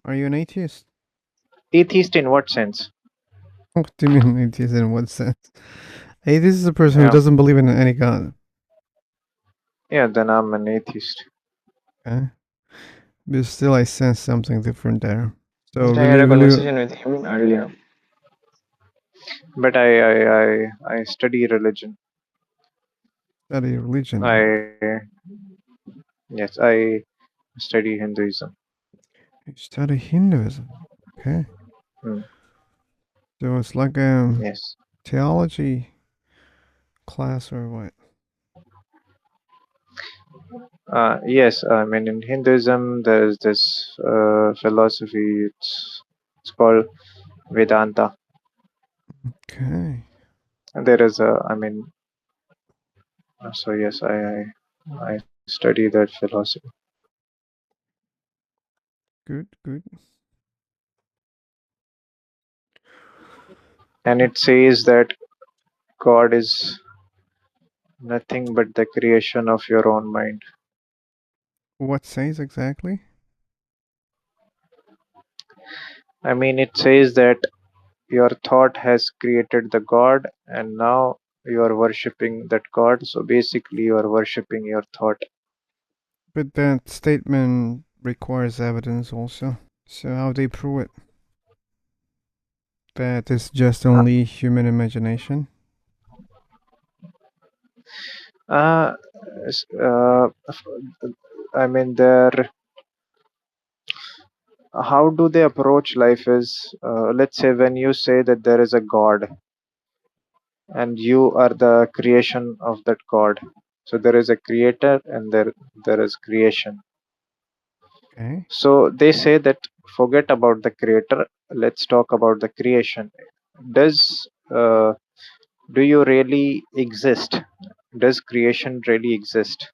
Are you an atheist? Atheist in what sense? What do you mean atheist in what sense? Atheist is a person who Yeah, doesn't believe in any god. yeah. Then I'm an atheist. Okay. But still, I sense something different there. So, Just I will had you, a will you conversation with him earlier. But I study religion. study religion? I yes, I study Hinduism. You study Hinduism. Okay. Hmm. So, it's like a Yes. theology class or what? Yes. I mean, in Hinduism, there's this philosophy. It's called Vedanta. Okay. And there is a. I mean, so yes, I study that philosophy, Good, good. and it says that God is nothing but the creation of your own mind. What says exactly? I mean, it says that your thought has created the God, and now you are worshipping that God. So basically, you are worshipping your thought. But that statement requires evidence also. So, how they prove it? That is just Uh, only human imagination? uh, I mean, there. How do they approach life? Is let's say when you say that there is a God, and you are the creation of that God. So there is a creator, and there is creation. Okay. So they say that forget about the creator. Let's talk about the creation. Does do you really exist? Does creation really exist?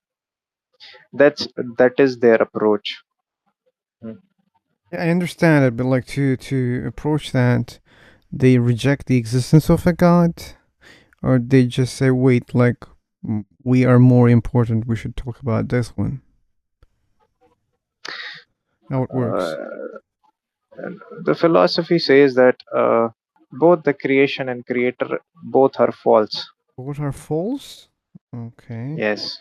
That's that is their approach. Hmm. Yeah, I understand it, but like to approach that, they reject the existence of a god, or they just say, "Wait, like we are more important. We should talk about this one." How it works? Uh, and the philosophy says that both the creation and creator both are false. Both are false. Okay, Yes,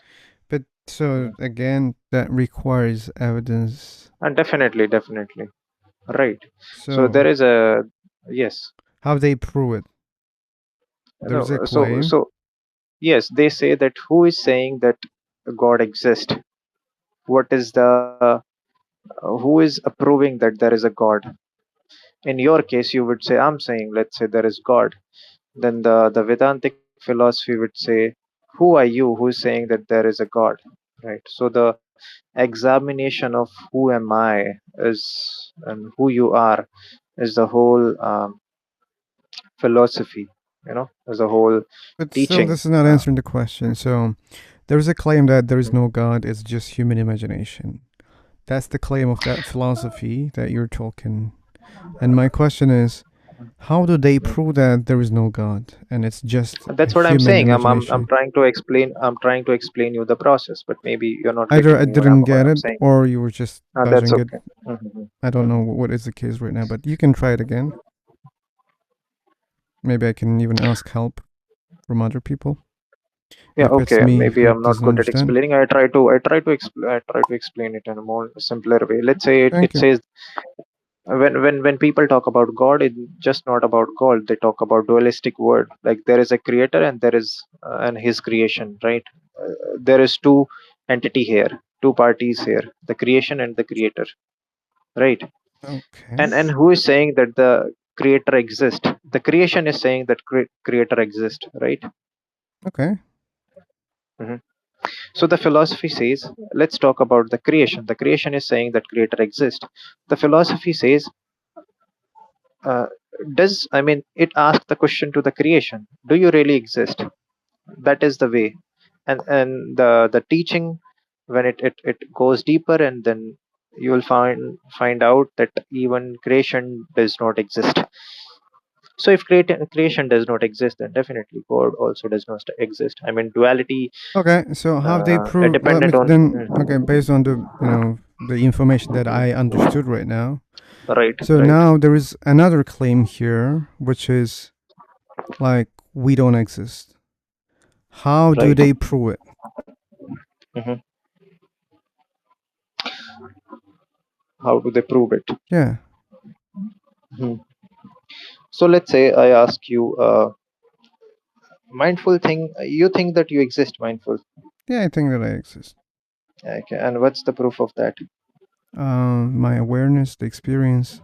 but so again, that requires evidence. and definitely, right. So So there is a yes. how they prove it? No, There's a so claim. so yes, they say that who is saying that God exists? What is the who is approving that there is a God? In your case, you would say, I'm saying, let's say there is God. Then the Vedantic philosophy would say, who are you who is saying that there is a God? Right. So the examination of who am I is and who you are is the whole philosophy, is the whole But still, teaching. this is not answering the question. So there's a claim that there is no God. It's just human imagination. That's the claim of that philosophy that you're talking. And my question is, how do they prove that there is no God and it's just a That's what I'm human saying. I'm imagination? trying to explain. I'm trying to explain you the process, but maybe you're not Either I getting me what I'm didn't what get I'm it saying. or you were just That's dodging it. okay. Mhm, I don't know mhm. what is the case right now, but you can try it again. Maybe I can even ask help from other people Yeah, if it's okay. me Maybe who I'm not doesn't good at understand. explaining. I try to explain it in a more simpler way. Let's say Thank it you. says when people talk about God, it's just not about God. They talk about dualistic word. Like there is a creator and there is and his creation, right? There is two entity here, two parties here, the creation and the creator, right? Okay. And who is saying that the creator exists? The creation is saying that creator exists, right? Okay. Mhm. So the philosophy says, let's talk about the creation. The creation is saying that creator exists. The philosophy says, uh, does I mean it asks the question to the creation: do you really exist? That is the way, and the teaching when it goes deeper, and then you will find out that even creation does not exist. So if creation does not exist, then definitely God also does not exist. I mean, duality, Okay. So how they prove? Let me dependent on. then. Okay, based on the the information that I understood right now. Right, So right, now there is another claim here, which is like we don't exist. How do right. they prove it? Hmm. How do they prove it? Yeah, Hmm. So let's say I ask you, mindful thing. You think that you exist, mindful. yeah, I think that I exist. Okay, and what's the proof of that? My awareness, the experience.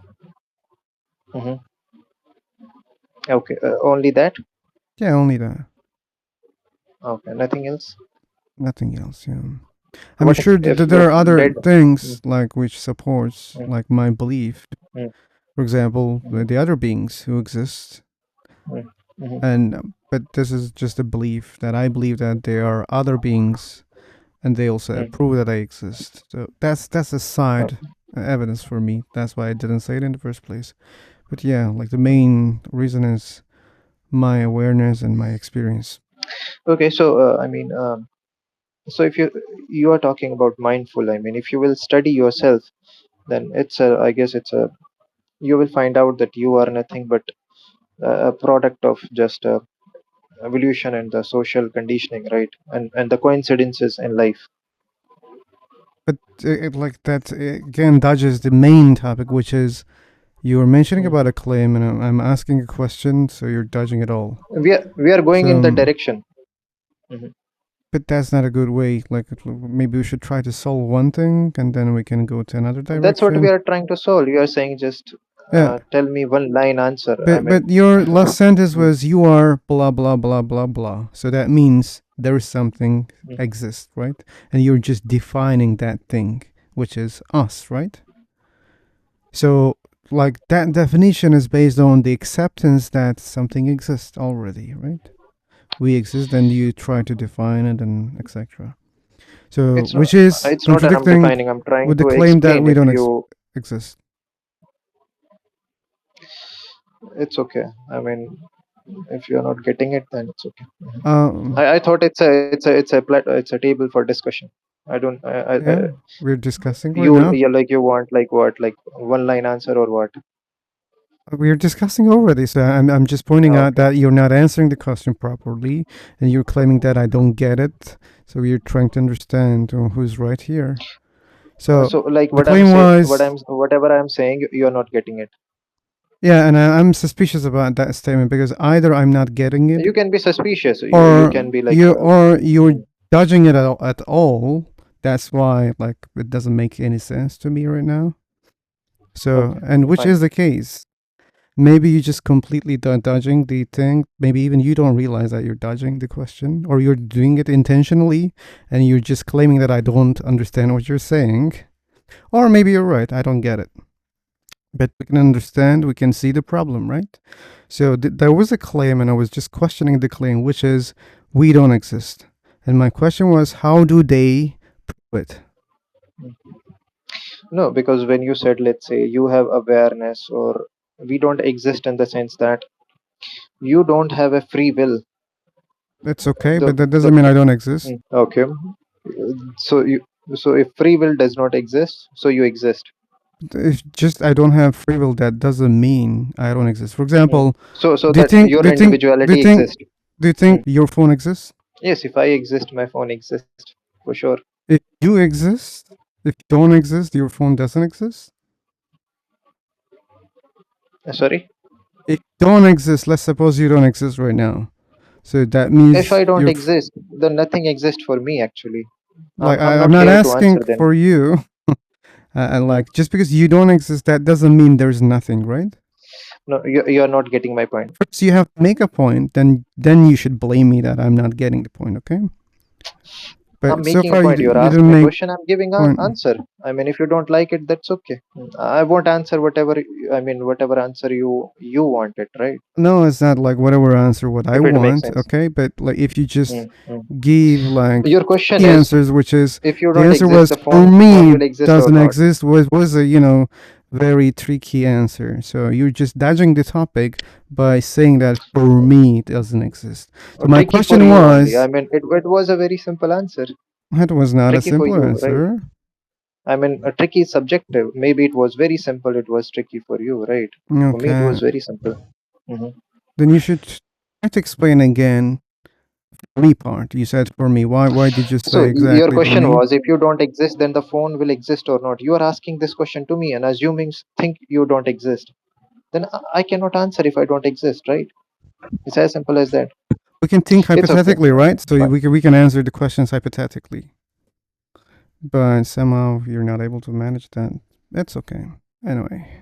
Hmm. Okay, only that. Yeah, only that. Okay, nothing else. Nothing else. Yeah. I'm What sure if that there are other dead? things like which supports Mm, like my belief. mm, For example, mm, the other beings who exist, mm, mhm, and but this is just a belief that I believe that there are other beings, and they also mm. prove that I exist. So that's a side Okay. evidence for me. That's why I didn't say it in the first place. But yeah, like the main reason is my awareness and my experience. Okay, so so if you are talking about mindful, I mean, if you will study yourself, then it's a, I guess it's a, you will find out that you are nothing but a product of just evolution and the social conditioning, right? And the coincidences in life. But like that again dodges the main topic, which is you were mentioning Mm. about a claim, and I'm asking a question, so you're dodging it all. We are going So, in the direction. Mhm. but that's not a good way. Like, maybe we should try to solve one thing, and then we can go to another That's what we direction. are trying to solve. You are saying just Yeah, tell me one line answer. I but mean, your last sentence was you are blah blah blah blah blah. So that means there is something mm, exists, right? And you're just defining that thing, which is us, right? So, like that definition is based on the acceptance that something exists already, right? We exist, and you try to define it, and etc. So, it's not. which is It's not that I'm contradicting defining. I'm trying with the to claim that explain. we If don't you, exist. it's okay. I mean, if you're not getting it, then it's okay. Mhm. Um, I thought it's a table for discussion. I don't. yeah, we're discussing right you now. you like you want like what, like one line answer or what? We're discussing already, so I'm just pointing out Okay. that you're not answering the question properly, and you're claiming that I don't get it. So we're trying to understand who's right here. So So like the what I'm claim say, was, whatever I'm saying, you're not getting it. yeah, and I'm suspicious about that statement because either I'm not getting it, You can be suspicious. You or can be like, you're mm, judging it at all. That's why like it doesn't make any sense to me right now. So, okay, and which fine. is the case? Maybe you just completely dodging the thing. Maybe even you don't realize that you're dodging the question, or you're doing it intentionally, and you're just claiming that I don't understand what you're saying. Or maybe you're right. I don't get it. But we can understand. We can see the problem, right? So there was a claim, and I was just questioning the claim, which is we don't exist. And my question was, how do they prove it? No, because when you said, let's say you have awareness, or we don't exist in the sense that you don't have a free will. It's okay, The but that the, doesn't mean I the don't exist. okay. So you, so if free will does not exist, so you exist. If just I don't have free will, that doesn't mean I don't exist. For Mm. example, So do you that think? your Do you think? Do you individuality think? exists. Do you think Mm. your phone exists? Yes, if I exist, my phone exists for sure. If you exist, if you don't exist, your phone doesn't exist. Sorry. If you don't exist, let's suppose you don't exist right now. So that If means I don't you're exist, then nothing exists for me actually. like I'm I'm not not here to asking answer them. for you. And Mm. like just because you don't exist, that doesn't mean there's nothing, right? No, you're not getting my point. First, you have to make a point. Then you should blame me that I'm not getting the point. Okay? I'm But so making a far point. You're you asking didn't me a make question. I'm giving an point. answer. I mean, if you don't like it, that's okay. I won't answer whatever. I mean, whatever answer you wanted, right? No, it's not like whatever answer what I If it makes want, sense. okay? But like if you just Mm, mm. give like Your question the is, answers, which is if you the don't answer exist, was the for phone me will exist or doesn't not. exist was a very tricky answer. So you're just dodging the topic by saying that for me it doesn't exist. So my Tricky for question you only. I was, mean, it was a very simple answer. that was not a Tricky for simple you, right? answer. I mean, a tricky is subjective. Maybe it was very simple. It was tricky for you, right? For me, it Okay. was very simple. Hmm. Then you should try to explain again me part. You said for me. Why did you So say your exactly for question me? was, if you don't exist, then the phone will exist or not. You are asking this question to me and assuming think you don't exist. Then I cannot answer if I don't exist, right? It's as simple as that. We can think It's okay. hypothetically, right? So Fine. we can answer the questions hypothetically. But somehow you're not able to manage that. That's okay. Anyway.